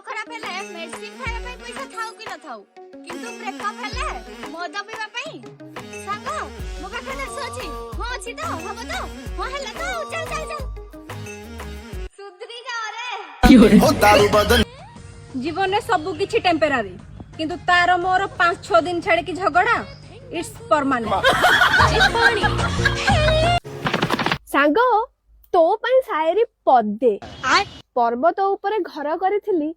खराब हेले मेडिसिन खाଇବା ପାଇଁ पैसा थाउ कि न थाउ किंतु ब्रेकअप हेले मद पीवा ପାଇଁ सांग मो पाखे नर्स अछि हां अछि तो हबो तो हां हेला तो चल चल चल सुधरी जा रे हो दारू बदन जीवन में सब किछि टेम्पररी किंतु तार मोर 5-6 दिन छाड़ी की झगड़ा इट्स परमानेंट सांग तो ପାଇଁ शायरी पदे पर्वत ऊपर घर करिथिली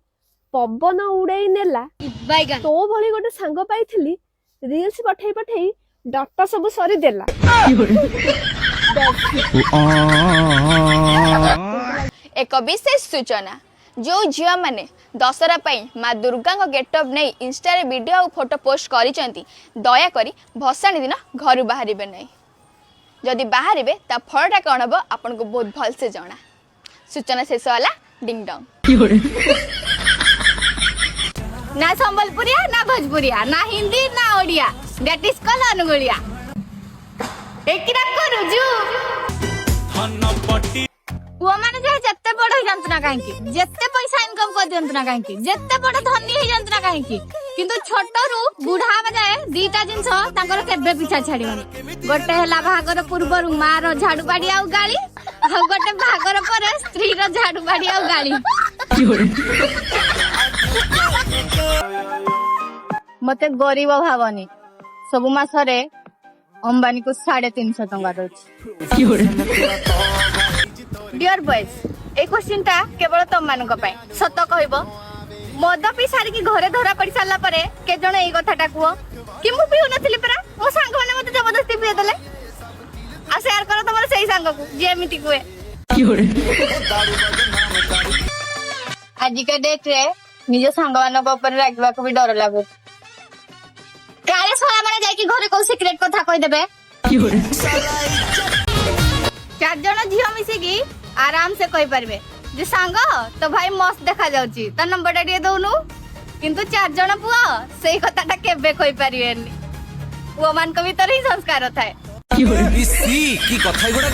पवन उड़ेई नेला तो भली गोटे सांग पाइथिली रील्स पठेई पठेई डाटा सब सरी देला एक विशेष सूचना जो झियो माने दशहरा पाई माँ दुर्गा गेटअप नहीं इंस्टा रे वीडियो और फोटो पोस्ट करिसेंती दया करी भसाणी दिन घर बाहर नहीं जदि बाहर ता फलटा कौन हम आपन को बहुत भल से जना सूचना शेष वाला डिंग डंग ना संबलपुरिया ना भोजपुरिया ना हिंदी ना ओडिया दैट इज कॉल अनुगुलिया एकिरा करू जू पुआ माने जे जत्ते बड़ हो जानत ना काहे की जत्ते पैसा इनकम कर दियंत ना काहे की जत्ते बड़ धनी हो जानत ना काहे की किंतु छोट रु बुढ़ा बजाए दीटा जिंस तांकर केबे पीछा छाड़ीबनी गोटे हला भागर पूर्व माँ रो झाड़ू बाड़ी आउ गाड़ी आ गोटे भागर पर स्त्री रो झाड़ू बाड़ी आउ गाड़ी मते गरीब भावनी सब मासरे अंबानी को 350 टंका दउछि डियर बॉयज ए क्वेश्चन ता केवल तुम मानक पय सत कहइबो मद पी सारी की घरे धरा पड़ी साला परे के जण ए कथाटा कुओ कि मु पिउ नथिली परा मो सांग माने मते जबरदस्ती पिए देले आ शेयर करो तमर सही सांग को जे एमिति कुए आज के डेट रे निज सांग मानक ऊपर राखबा को भी डर लागो काले सोला माने जाई की घरे को सीक्रेट कथा कहि देबे चार जण झियो मिसी की आराम से कहि परबे जे सांग तो भाई मस्त देखा जाउची त नंबरटा दिए दउनु किंतु 4 जण पुआ सेही कथाटा केबे कहि परिबेनी पुआ मान को भीतर ही संस्कार थाए की कथा गुडा